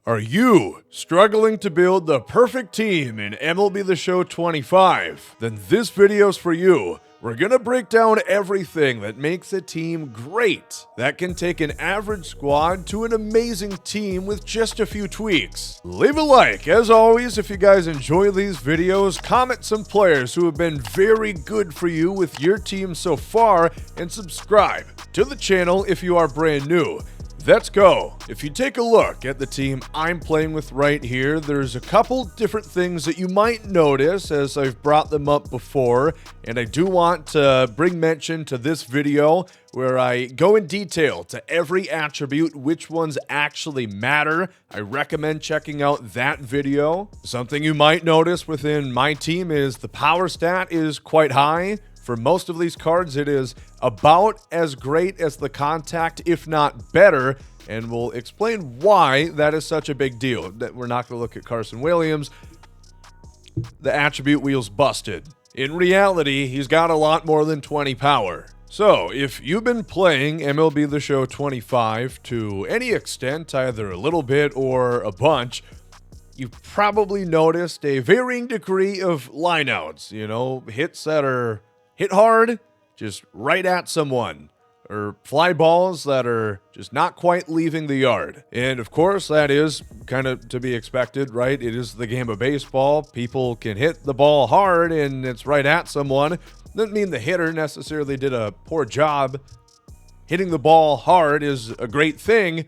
Are you struggling to build the perfect team in MLB The Show 25? Then this video's for you. We're gonna break down everything that makes a team great, that can take an average squad to an amazing team with just a few tweaks. Leave a like, as always, if you guys enjoy these videos. Comment some players who have been very good for you with your team so far, and subscribe to the channel if you are brand new. Let's go. If you take a look at the team I'm playing with right here, there's a couple different things that you might notice as I've brought them up before, and I do want to bring mention to this video where I go in detail to every attribute, which ones actually matter. I recommend checking out that video. Something you might notice within my team is the power stat is quite high. For most of these cards, it is about as great as the contact, if not better, and we'll explain why that is such a big deal. That we're not going to look at Carson Williams. The attribute wheel's busted. In reality, he's got a lot more than 20 power. So, if you've been playing MLB The Show 25 to any extent, either a little bit or a bunch, you've probably noticed a varying degree of lineouts. You know, hits that are hit hard, just right at someone, or fly balls that are just not quite leaving the yard. And of course, that is kind of to be expected, right? It is the game of baseball. People can hit the ball hard and it's right at someone. Doesn't mean the hitter necessarily did a poor job. Hitting the ball hard is a great thing,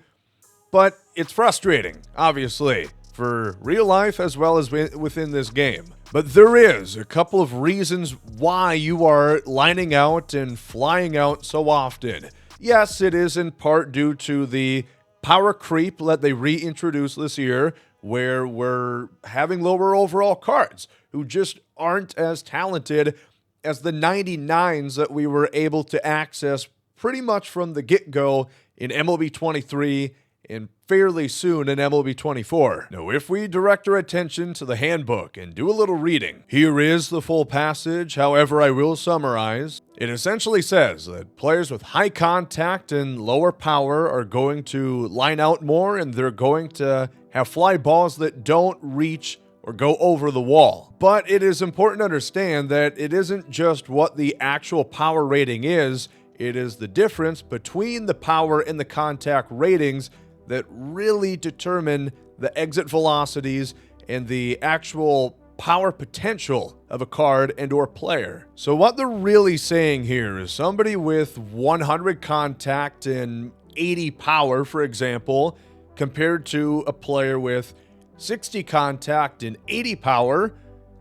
but it's frustrating, obviously, for real life as well as within this game. But there is a couple of reasons why you are lining out and flying out so often. Yes, it is in part due to the power creep that they reintroduced this year, where we're having lower overall cards who just aren't as talented as the 99s that we were able to access pretty much from the get-go in MLB 23 and fairly soon in MLB 24. Now, if we direct our attention to the handbook and do a little reading, here is the full passage. However, I will summarize. It essentially says that players with high contact and lower power are going to line out more, and they're going to have fly balls that don't reach or go over the wall. But it is important to understand that it isn't just what the actual power rating is, it is the difference between the power and the contact ratings that really determine the exit velocities and the actual power potential of a card and or player. So what they're really saying here is somebody with 100 contact and 80 power, for example, compared to a player with 60 contact and 80 power,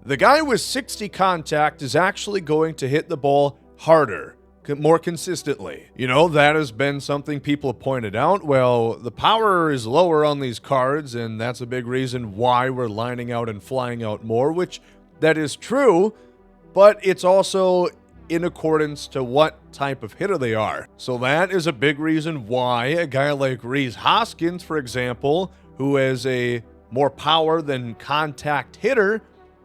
the guy with 60 contact is actually going to hit the ball harder, more consistently. You know, that has been something people have pointed out. Well, the power is lower on these cards, and that's a big reason why we're lining out and flying out more, which that is true, but it's also in accordance to what type of hitter they are. So that is a big reason why a guy like Rhys Hoskins, for example, who has a more power than contact hitter,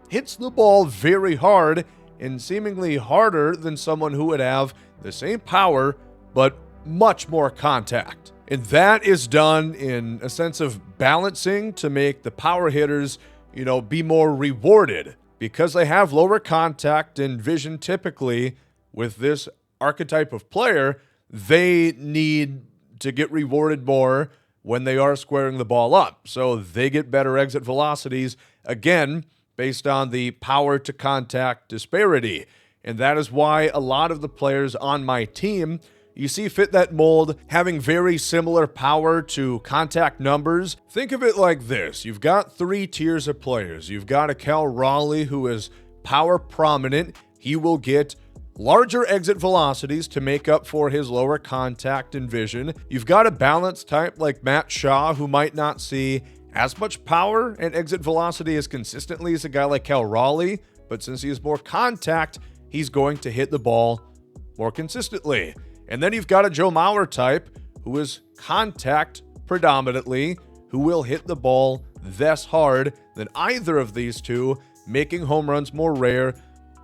hits the ball very hard and seemingly harder than someone who would have the same power but much more contact. And that is done in a sense of balancing to make the power hitters, you know, be more rewarded because they have lower contact and vision. Typically with this archetype of player, they need to get rewarded more when they are squaring the ball up, so they get better exit velocities, again based on the power to contact disparity. And that is why a lot of the players on my team you see fit that mold, having very similar power to contact numbers. Think of it like this. You've got three tiers of players. You've got a Cal Raleigh who is power prominent. He will get larger exit velocities to make up for his lower contact and vision. You've got a balanced type like Matt Shaw who might not see as much power and exit velocity as consistently as a guy like Cal Raleigh, but since he has more contact, he's going to hit the ball more consistently. And then you've got a Joe Mauer type who is contact predominantly, who will hit the ball less hard than either of these two, making home runs more rare,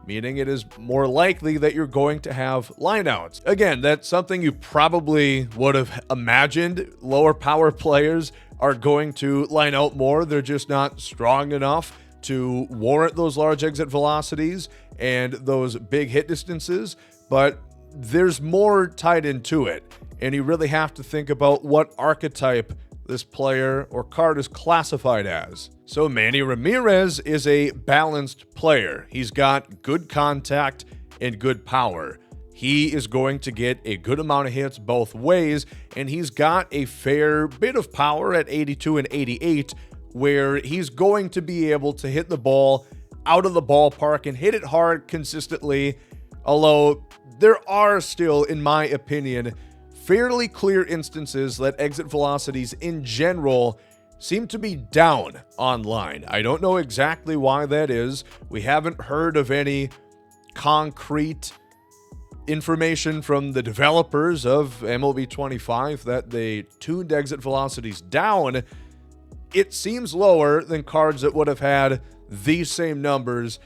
meaning it is more likely that you're going to have lineouts. Again, that's something you probably would have imagined. Lower power players are going to line out more. They're just not strong enough to warrant those large exit velocities and those big hit distances, but there's more tied into it, and you really have to think about what archetype this player or card is classified as. So Manny Ramirez is a balanced player. He's got good contact and good power. He is going to get a good amount of hits both ways, and he's got a fair bit of power at 82 and 88, where he's going to be able to hit the ball out of the ballpark and hit it hard consistently, although there are still, in my opinion, fairly clear instances that exit velocities in general seem to be down online. I don't know exactly why that is. We haven't heard of any concrete information from the developers of MLB 25 that they tuned exit velocities down. It seems lower than cards that would have had these same numbers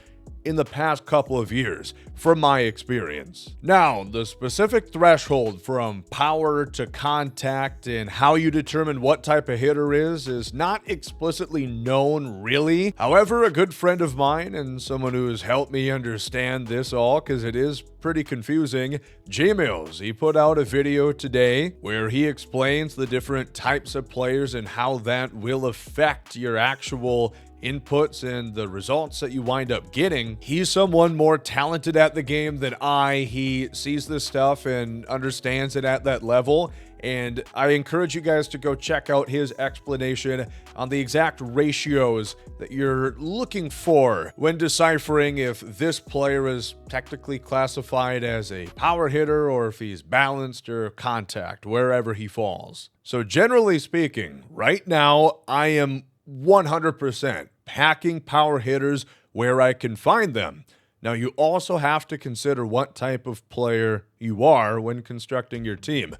in the past couple of years, from my experience. Now, the specific threshold from power to contact and how you determine what type of hitter is not explicitly known, really. However, a good friend of mine and someone who has helped me understand this all, because it is pretty confusing, J-Mills, he put out a video today where he explains the different types of players and how that will affect your actual inputs and the results that you wind up getting. He's someone more talented at the game than I. He sees this stuff and understands it at that level, and I encourage you guys to go check out his explanation on the exact ratios that you're looking for when deciphering if this player is technically classified as a power hitter or if he's balanced or contact, wherever he falls. So generally speaking, right now I am 100% packing power hitters where I can find them. Now, you also have to consider what type of player you are when constructing your team.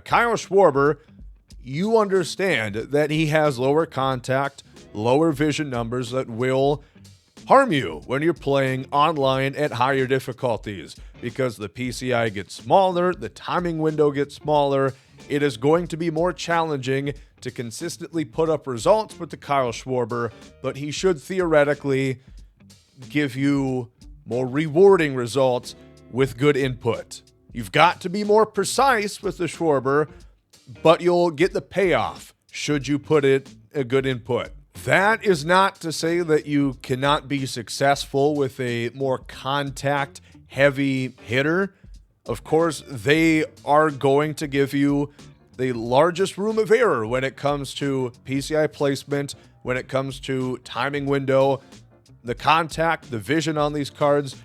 Kyle Schwarber, you understand that he has lower contact, lower vision numbers that will harm you when you're playing online at higher difficulties, because the PCI gets smaller, the timing window gets smaller. It is going to be more challenging to consistently put up results with the Kyle Schwarber, but he should theoretically give you more rewarding results with good input. You've got to be more precise with the Schwarber, but you'll get the payoff should you put it a good input. That is not to say that you cannot be successful with a more contact-heavy hitter. Of course, they are going to give you the largest room of error when it comes to PCI placement, when it comes to timing window, the contact, the vision on these cards.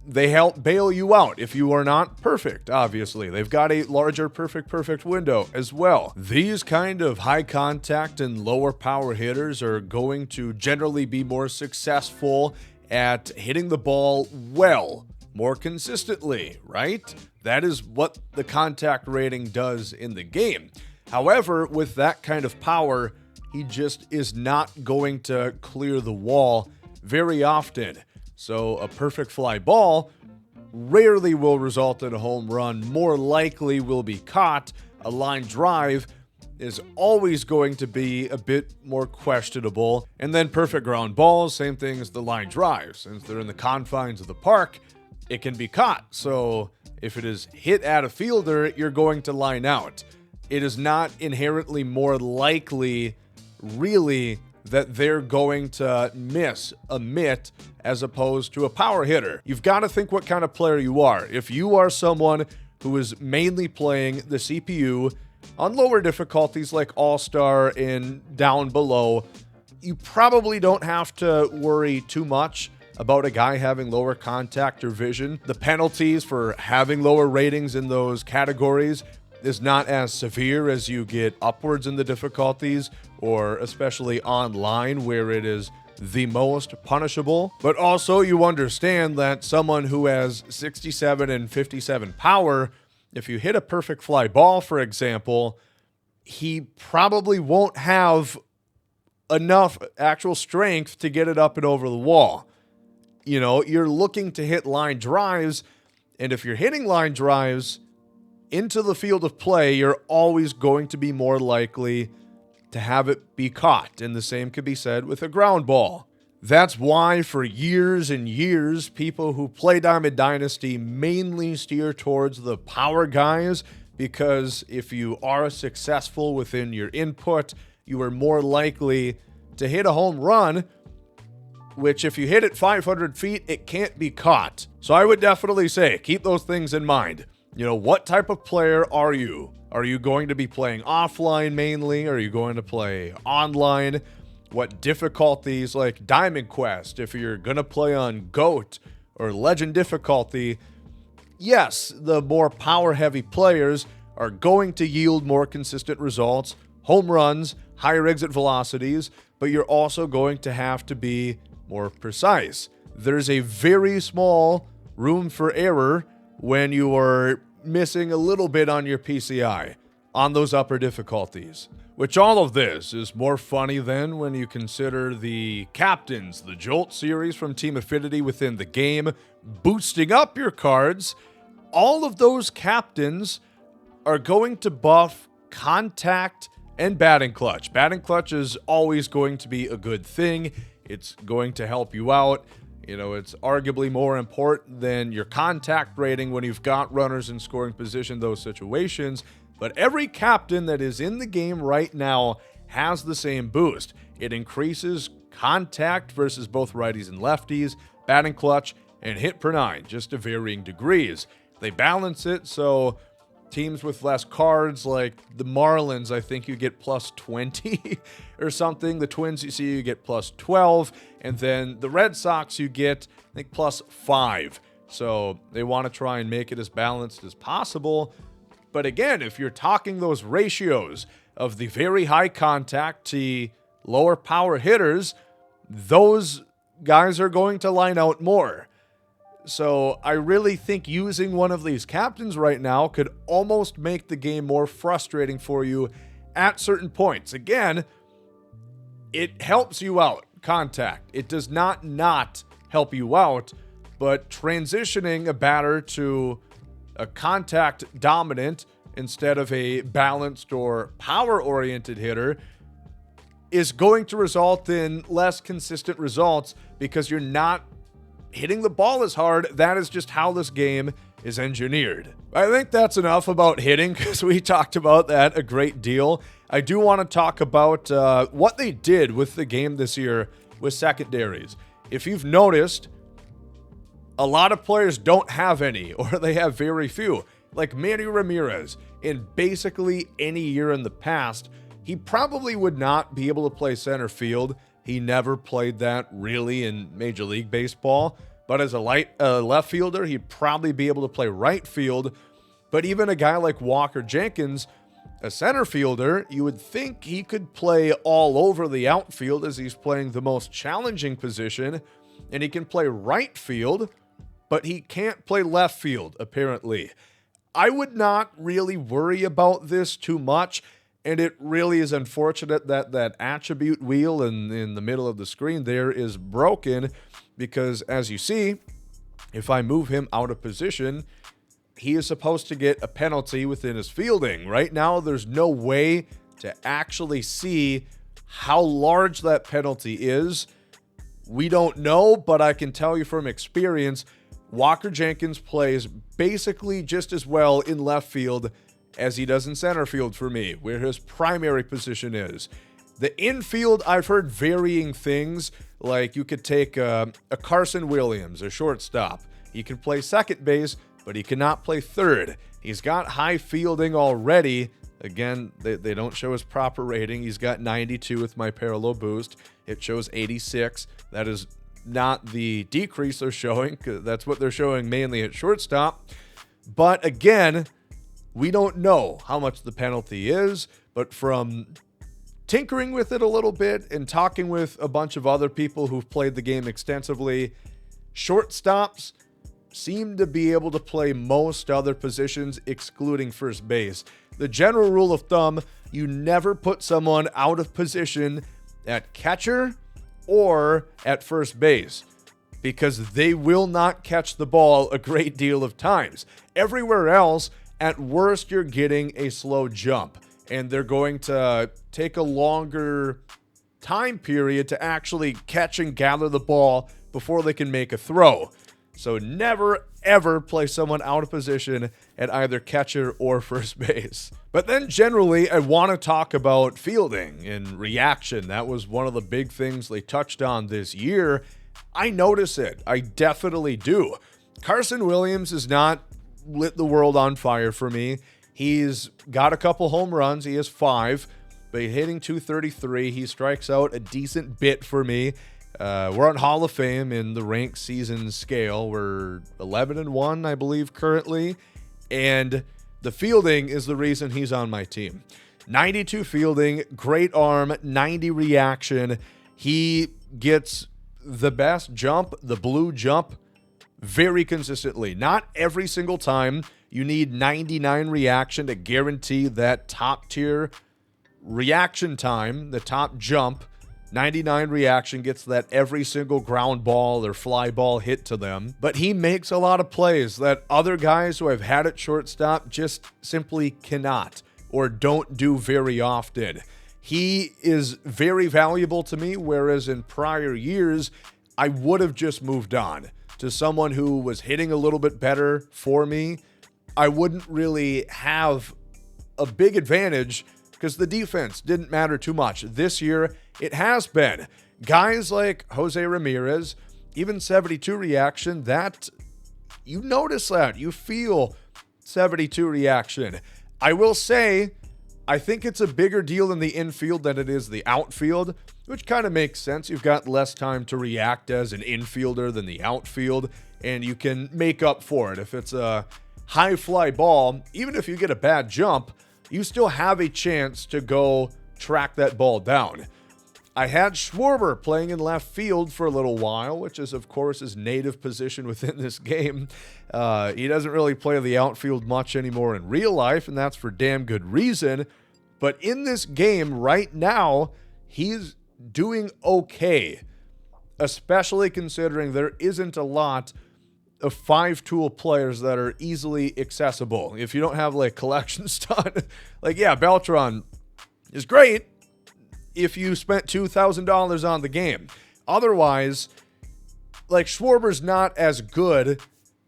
They help bail you out if you are not perfect, obviously. They've got a larger perfect window as well. These kind of high contact and lower power hitters are going to generally be more successful at hitting the ball well, more consistently, right? That is what the contact rating does in the game. However, with that kind of power, he just is not going to clear the wall very often. So a perfect fly ball rarely will result in a home run, more likely will be caught. A line drive is always going to be a bit more questionable. And then perfect ground balls, same thing as the line drives. Since they're in the confines of the park, it can be caught. So if it is hit at a fielder, you're going to line out. It is not inherently more likely, really, that they're going to miss a mitt as opposed to a power hitter. You've got to think what kind of player you are. If you are someone who is mainly playing the CPU on lower difficulties like All-Star and down below, you probably don't have to worry too much about a guy having lower contact or vision. The penalties for having lower ratings in those categories is not as severe as you get upwards in the difficulties, or especially online where it is the most punishable. But also you understand that someone who has 67 and 57 power, if you hit a perfect fly ball, for example, he probably won't have enough actual strength to get it up and over the wall. You know, you're looking to hit line drives, and if you're hitting line drives into the field of play, you're always going to be more likely to to have it be caught, and the same could be said with a ground ball. That's why for years and years, people who play Diamond Dynasty mainly steer towards the power guys, because if you are successful within your input, you are more likely to hit a home run, which if you hit it 500 feet, it can't be caught. So I would definitely say, keep those things in mind. You know, what type of player are you? Are you going to be playing offline mainly? Are you going to play online? What difficulties, like Diamond Quest, if you're going to play on GOAT or Legend difficulty, yes, the more power-heavy players are going to yield more consistent results, home runs, higher exit velocities, but you're also going to have to be more precise. There's a very small room for error when you are missing a little bit on your PCI on those upper difficulties. Which all of this is more funny than when you consider the captains, the Jolt series from Team Affinity within the game, boosting up your cards. All of those captains are going to buff contact and batting clutch. Batting clutch is always going to be a good thing. It's going to help you out. You know, it's arguably more important than your contact rating when you've got runners in scoring position, those situations. But every captain that is in the game right now has the same boost. It increases contact versus both righties and lefties, batting clutch, and hit per 9, just to varying degrees. They balance it, so teams with less cards, like the Marlins, I think you get plus 20 or something. The Twins, you get plus 12. And then the Red Sox, you get, I think, plus 5. So they want to try and make it as balanced as possible. But again, if you're talking those ratios of the very high contact to lower power hitters, those guys are going to line out more. So I really think using one of these captains right now could almost make the game more frustrating for you at certain points. Again, it helps you out, contact. It does not help you out, but transitioning a batter to a contact dominant instead of a balanced or power-oriented hitter is going to result in less consistent results because you're not hitting the ball as hard. That is just how this game is engineered. I think that's enough about hitting because we talked about that a great deal. I do want to talk about what they did with the game this year with secondaries. If you've noticed, a lot of players don't have any, or they have very few. Like Manny Ramirez, in basically any year in the past, he probably would not be able to play center field. He never played that really in Major League Baseball. But as a left fielder, he'd probably be able to play right field. But even a guy like Walker Jenkins, a center fielder, you would think he could play all over the outfield as he's playing the most challenging position. And he can play right field, but he can't play left field, apparently. I would not really worry about this too much. And it really is unfortunate that that attribute wheel in the middle of the screen there is broken because, as you see, if I move him out of position, he is supposed to get a penalty within his fielding. Right now, there's no way to actually see how large that penalty is. We don't know, but I can tell you from experience, Walker Jenkins plays basically just as well in left field as he does in center field for me, where his primary position is. The infield, I've heard varying things, like you could take a Carson Williams, a shortstop. He can play second base, but he cannot play third. He's got high fielding already. Again, they don't show his proper rating. He's got 92 with my parallel boost. It shows 86. That is not the decrease they're showing, because that's what they're showing mainly at shortstop. But again, we don't know how much the penalty is, but from tinkering with it a little bit and talking with a bunch of other people who've played the game extensively, shortstops seem to be able to play most other positions excluding first base. The general rule of thumb, you never put someone out of position at catcher or at first base because they will not catch the ball a great deal of times. Everywhere else, at worst, you're getting a slow jump. and they're going to take a longer time period to actually catch and gather the ball before they can make a throw. So never, ever play someone out of position at either catcher or first base. But then generally, I want to talk about fielding and reaction. That was one of the big things they touched on this year. I notice it. I definitely do. Carson Williams has not lit the world on fire for me. He's got a couple home runs. He has 5, but he's hitting .233. He strikes out a decent bit for me. We're on Hall of Fame in the ranked season scale. We're 11-1, I believe, currently. And the fielding is the reason he's on my team. 92 fielding, great arm, 90 reaction. He gets the best jump, the blue jump, very consistently. Not every single time. You need 99 reaction to guarantee that top tier reaction time, the top jump. 99 reaction gets that every single ground ball or fly ball hit to them. But he makes a lot of plays that other guys who have had at shortstop just simply cannot or don't do very often. He is very valuable to me, whereas in prior years, I would have just moved on to someone who was hitting a little bit better for me. I wouldn't really have a big advantage because the defense didn't matter too much. This year, it has been. Guys like Jose Ramirez, even 72 reaction, that you notice that. You feel 72 reaction. I will say, I think it's a bigger deal in the infield than it is the outfield, which kind of makes sense. You've got less time to react as an infielder than the outfield, and you can make up for it. If it's a high fly ball, even if you get a bad jump, you still have a chance to go track that ball down. I had Schwarber playing in left field for a little while, which is, of course, his native position within this game. He doesn't really play the outfield much anymore in real life, and that's for damn good reason. But in this game right now, he's doing okay, especially considering there isn't a lot of 5-tool players that are easily accessible. If you don't have like collections done, like, yeah, Beltran is great if you spent $2,000 on the game. Otherwise, like, Schwarber's not as good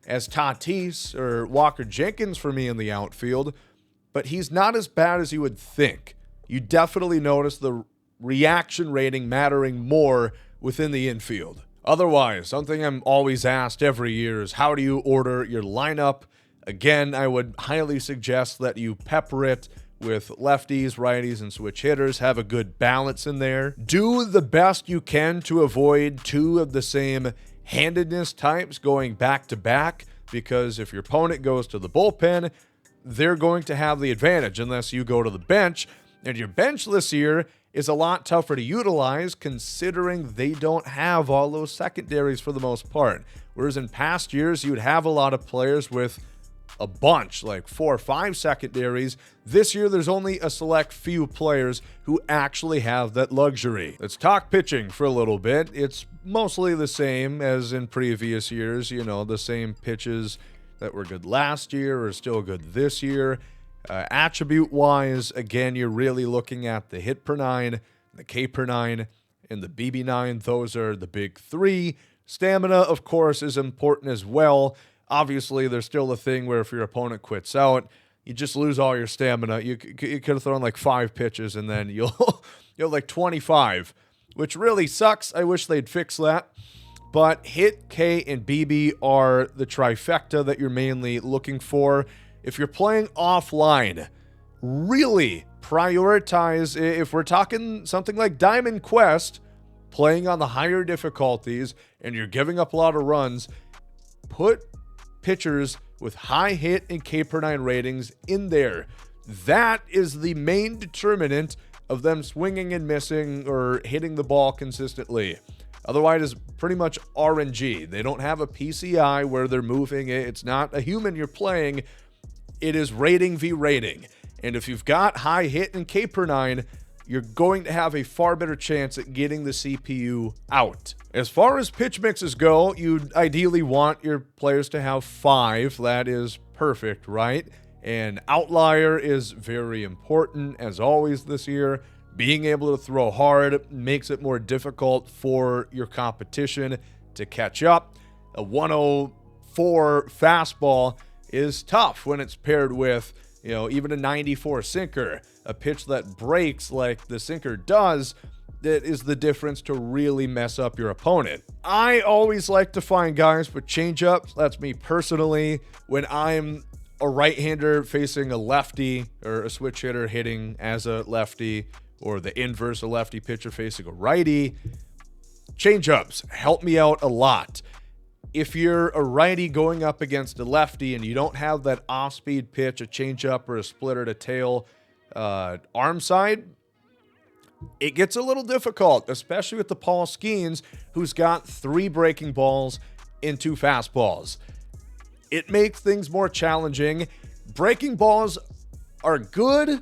as Tatis or Walker Jenkins for me in the outfield, but he's not as bad as you would think. You definitely notice the reaction rating mattering more within the infield. Otherwise, something I'm always asked every year is, how do you order your lineup? Again, I would highly suggest that you pepper it with lefties, righties, and switch hitters. Have a good balance in there. Do the best you can to avoid 2 of the same handedness types going back to back, because if your opponent goes to the bullpen, they're going to have the advantage unless you go to the bench. And your bench this year is a lot tougher to utilize considering they don't have all those secondaries for the most part. Whereas in past years, you'd have a lot of players with a bunch, like 4 or 5 secondaries. This year, there's only a select few players who actually have that luxury. Let's talk pitching for a little bit. It's mostly the same as in previous years. You know, the same pitches that were good last year are still good this year. Attribute-wise, again, you're really looking at the hit per 9, the K per 9, and the BB 9. Those are the big 3. Stamina, of course, is important as well. Obviously, there's still a thing where if your opponent quits out, you just lose all your stamina. You could have thrown like 5 pitches, and then you'll like 25, which really sucks. I wish they'd fix that. But hit, K, and BB are the trifecta that you're mainly looking for. If you're playing offline, really prioritize, if we're talking something like Diamond Quest, playing on the higher difficulties, and you're giving up a lot of runs, put pitchers with high hit and K per 9 ratings in there. That is the main determinant of them swinging and missing or hitting the ball consistently. Otherwise, it's pretty much RNG. They don't have a PCI where they're moving it. It's not a human you're playing. It is rating v rating. And if you've got high hit and K per 9, you're going to have a far better chance at getting the CPU out. As far as pitch mixes go, you'd ideally want your players to have 5. That is perfect, right? An outlier is very important, as always this year. Being able to throw hard makes it more difficult for your competition to catch up. A 104 fastball is tough when it's paired with, even a 94 sinker. A pitch that breaks like the sinker does, that is the difference to really mess up your opponent. I always like to find guys with changeups. That's me personally. When I'm a right-hander facing a lefty, or a switch hitter hitting as a lefty, or the inverse, a lefty pitcher facing a righty, changeups help me out a lot. If you're a righty going up against a lefty and you don't have that off-speed pitch, a changeup or a splitter to tail arm side, it gets a little difficult, especially with the Paul Skeens, who's got 3 breaking balls and 2 fastballs. It makes things more challenging. Breaking balls are good,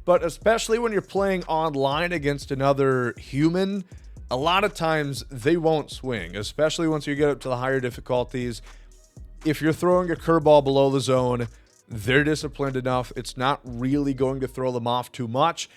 but especially when you're playing online against another human, a lot of times they won't swing, especially once you get up to the higher difficulties. If you're throwing a curveball below the zone, they're disciplined enough. It's not really going to throw them off too much.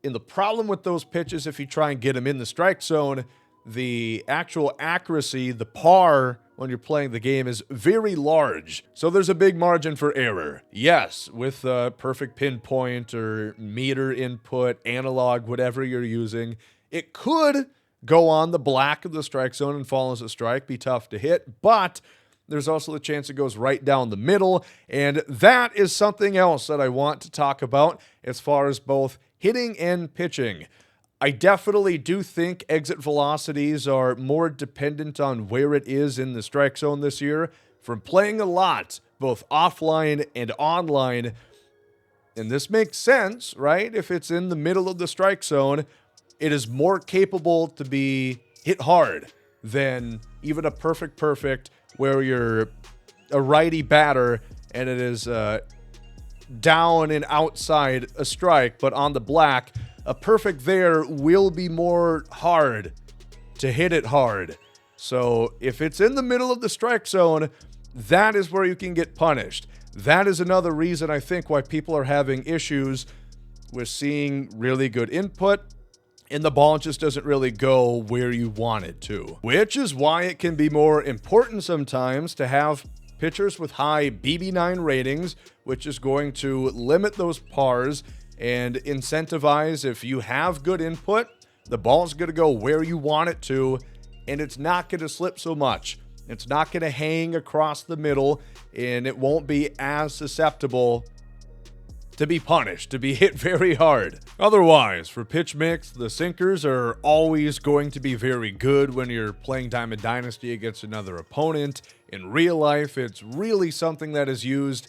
And the problem with those pitches, if you try and get them in the strike zone, the actual accuracy, the par when you're playing the game is very large. So there's a big margin for error. Yes, with perfect pinpoint or meter input, analog, whatever you're using, it could go on the black of the strike zone and fall as a strike, be tough to hit, but there's also the chance it goes right down the middle, and that is something else that I want to talk about as far as both hitting and pitching. I definitely do think exit velocities are more dependent on where it is in the strike zone this year. From playing a lot, both offline and online, and this makes sense, right? If it's in the middle of the strike zone, it is more capable to be hit hard than even a perfect where you're a righty batter and it is down and outside a strike, but on the black, a perfect there will be more hard to hit it hard. So if it's in the middle of the strike zone, that is where you can get punished. That is another reason I think why people are having issues with seeing really good input and the ball just doesn't really go where you want it to. Which is why it can be more important sometimes to have pitchers with high BB9 ratings, which is going to limit those pars and incentivize, if you have good input, the ball's going to go where you want it to, and it's not going to slip so much. It's not going to hang across the middle, and it won't be as susceptible to be punished, to be hit very hard. Otherwise, for pitch mix, the sinkers are always going to be very good when you're playing Diamond Dynasty against another opponent. In real life, it's really something that is used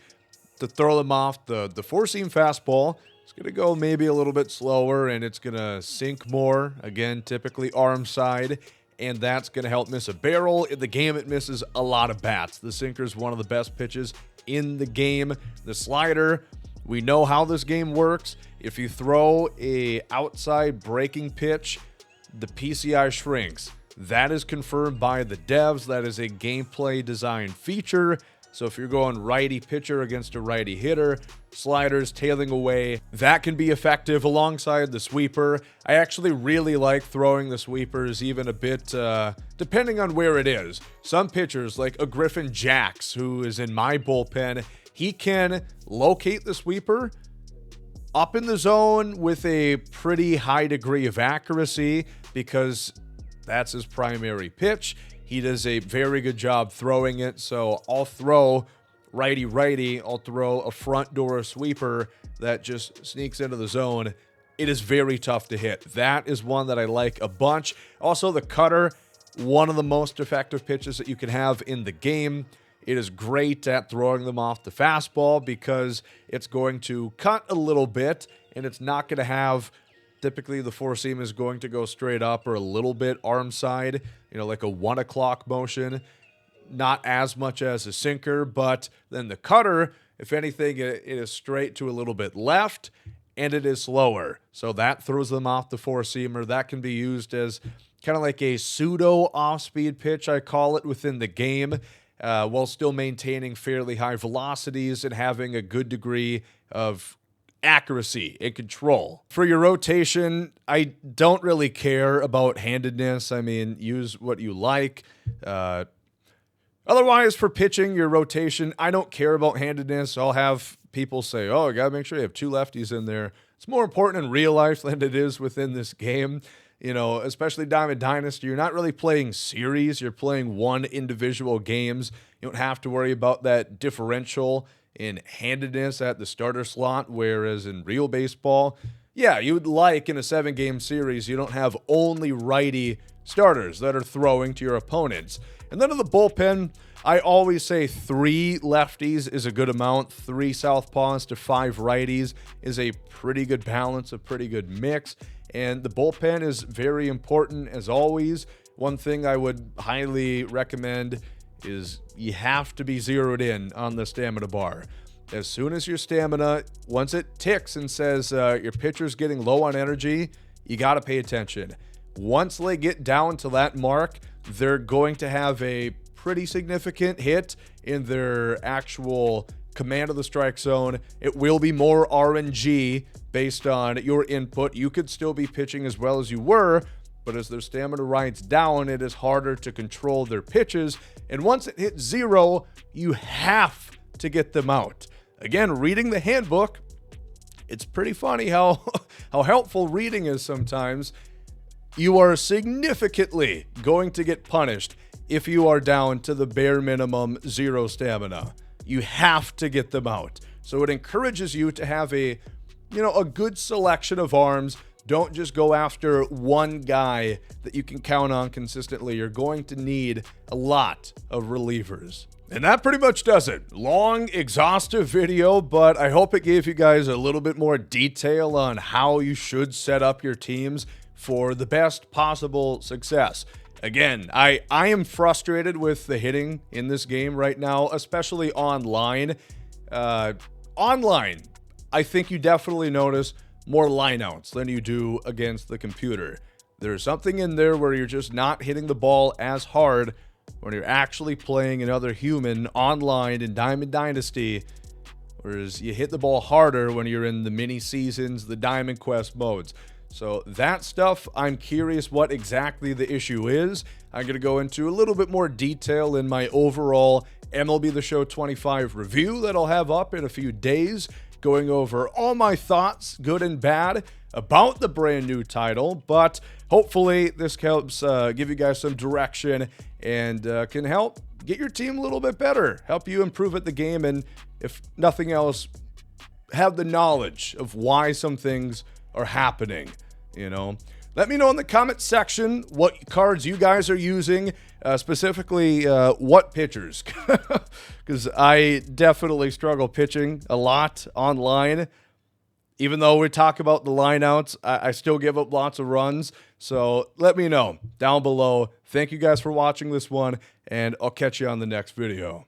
to throw them off. The four-seam fastball, it's going to go maybe a little bit slower, and it's going to sink more. Again, typically arm side, and that's going to help miss a barrel. In the game, it misses a lot of bats. The sinker is one of the best pitches in the game. The slider, we know how this game works. If you throw a outside breaking pitch, the PCI shrinks. That is confirmed by the devs. That is a gameplay design feature. So if you're going righty pitcher against a righty hitter, sliders tailing away, that can be effective alongside the sweeper. I actually really like throwing the sweepers even a bit, depending on where it is. Some pitchers, like a Griffin Jax, who is in my bullpen, he can locate the sweeper up in the zone with a pretty high degree of accuracy because that's his primary pitch. He does a very good job throwing it, so I'll throw righty-righty. I'll throw a front door sweeper that just sneaks into the zone. It is very tough to hit. That is one that I like a bunch. Also, the cutter, one of the most effective pitches that you can have in the game. It is great at throwing them off the fastball because it's going to cut a little bit, and it's not going to have... Typically, the four-seam is going to go straight up or a little bit arm side, like a 1 o'clock motion. Not as much as a sinker, but then the cutter, if anything, it is straight to a little bit left, and it is slower. So that throws them off the four-seamer. That can be used as kind of like a pseudo off-speed pitch, I call it, within the game. while still maintaining fairly high velocities and having a good degree of accuracy and control. For your rotation, I don't really care about handedness. I mean, use what you like. Otherwise, for pitching, your rotation, I don't care about handedness. I'll have people say, oh, you got to make sure you have 2 lefties in there. It's more important in real life than it is within this game. You know, especially Diamond Dynasty, you're not really playing series. You're playing one individual games. You don't have to worry about that differential in handedness at the starter slot, whereas in real baseball, yeah, you would like in a 7-game series, you don't have only righty starters that are throwing to your opponents. And then in the bullpen, I always say 3 lefties is a good amount. 3 southpaws to 5 righties is a pretty good balance, a pretty good mix. And the bullpen is very important as always. One thing I would highly recommend is you have to be zeroed in on the stamina bar. As soon as your stamina, once it ticks and says your pitcher's getting low on energy, you got to pay attention. Once they get down to that mark, they're going to have a pretty significant hit in their actual command of the strike zone. It will be more RNG based on your input. You could still be pitching as well as you were, but as their stamina rides down, it is harder to control their pitches. And once it hits 0, you have to get them out. Again, reading the handbook, it's pretty funny how helpful reading is sometimes. You are significantly going to get punished if you are down to the bare minimum 0 stamina. You have to get them out. So it encourages you to have a good selection of arms. Don't just go after one guy that you can count on consistently. You're going to need a lot of relievers. And that pretty much does it. Long, exhaustive video, but I hope it gave you guys a little bit more detail on how you should set up your teams for the best possible success. Again, I am frustrated with the hitting in this game right now, especially online. Online, I think you definitely notice more lineouts than you do against the computer. There's something in there where you're just not hitting the ball as hard when you're actually playing another human online in Diamond Dynasty, whereas you hit the ball harder when you're in the mini seasons, the Diamond Quest modes. So that stuff, I'm curious what exactly the issue is. I'm going to go into a little bit more detail in my overall MLB The Show 25 review that I'll have up in a few days, going over all my thoughts, good and bad, about the brand new title. But hopefully this helps give you guys some direction and can help get your team a little bit better, help you improve at the game, and if nothing else, have the knowledge of why some things are happening. Let me know in the comment section what cards you guys are using, specifically what pitchers, because I definitely struggle pitching a lot online. Even though we talk about the lineouts, I still give up lots of runs. So let me know down below. Thank you guys for watching this one, and I'll catch you on the next video.